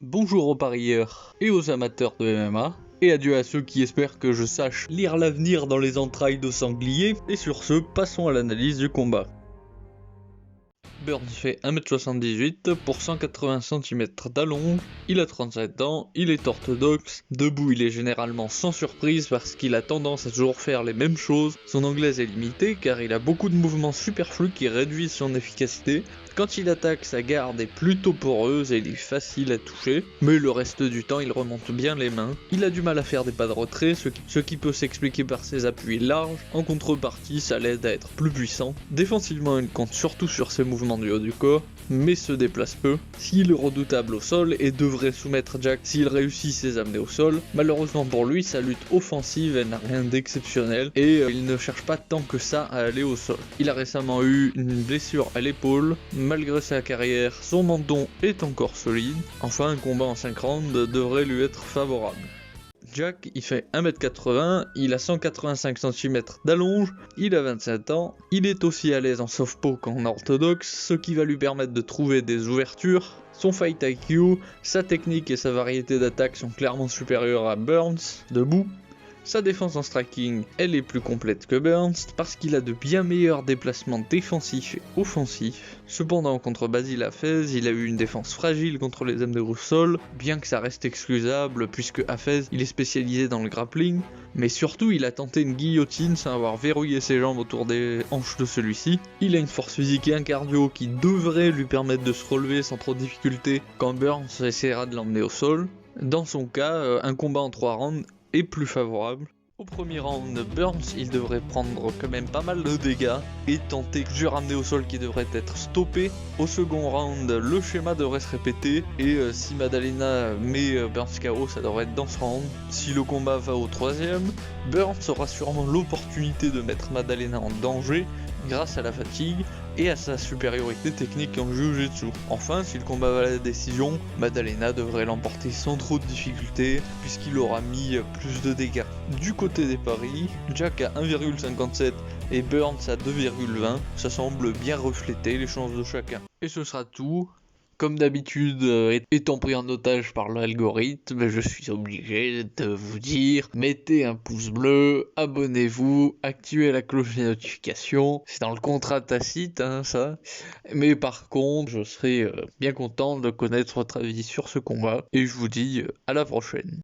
Bonjour aux parieurs et aux amateurs de MMA, et adieu à ceux qui espèrent que je sache lire l'avenir dans les entrailles de sanglier, et sur ce, passons à l'analyse du combat. Burns fait 1m78 pour 180 cm d'allonge, il a 37 ans, il est orthodoxe, debout il est généralement sans surprise parce qu'il a tendance à toujours faire les mêmes choses, son anglaise est limitée car il a beaucoup de mouvements superflus qui réduisent son efficacité, quand il attaque sa garde est plutôt poreuse et il est facile à toucher, mais le reste du temps il remonte bien les mains, il a du mal à faire des pas de retrait, ce qui peut s'expliquer par ses appuis larges, en contrepartie ça l'aide à être plus puissant, défensivement il compte surtout sur ses mouvements du haut du corps, mais se déplace peu. S'il est redoutable au sol et devrait soumettre Jack s'il réussit ses amener au sol, malheureusement pour lui sa lutte offensive elle n'a rien d'exceptionnel et il ne cherche pas tant que ça à aller au sol. Il a récemment eu une blessure à l'épaule, malgré sa carrière son menton est encore solide, enfin un combat en 5 rounds devrait lui être favorable. Jack, il fait 1m80, il a 185 cm d'allonge, il a 27 ans, il est aussi à l'aise en softpaw qu'en orthodoxe, ce qui va lui permettre de trouver des ouvertures. Son fight IQ, sa technique et sa variété d'attaque sont clairement supérieures à Burns, debout. Sa défense en striking, elle est plus complète que Burns parce qu'il a de bien meilleurs déplacements défensifs et offensifs. Cependant, contre Basile Hafez, il a eu une défense fragile contre les amener au sol, bien que ça reste excusable puisque Hafez, il est spécialisé dans le grappling, mais surtout il a tenté une guillotine sans avoir verrouillé ses jambes autour des hanches de celui-ci. Il a une force physique et un cardio qui devrait lui permettre de se relever sans trop de difficulté quand Burns essaiera de l'emmener au sol. Dans son cas, un combat en 3 rounds est plus favorable. Au premier round, Burns il devrait prendre quand même pas mal de dégâts et tenter plusieurs ramenés au sol qui devraient être stoppés. Au second round, le schéma devrait se répéter et si Maddalena met Burns KO, ça devrait être dans ce round. Si le combat va au troisième, Burns aura sûrement l'opportunité de mettre Maddalena en danger grâce à la fatigue et à sa supériorité technique en jiu-jitsu. Enfin, si le combat va à la décision, Maddalena devrait l'emporter sans trop de difficultés puisqu'il aura mis plus de dégâts. Du côté des paris, Jack à 1,57 et Burns à 2,20, ça semble bien refléter les chances de chacun. Et ce sera tout. Comme d'habitude, étant pris en otage par l'algorithme, je suis obligé de vous dire, mettez un pouce bleu, abonnez-vous, activez la cloche des notifications, c'est dans le contrat tacite, ça. Mais par contre, je serai bien content de connaître votre avis sur ce combat, et je vous dis à la prochaine.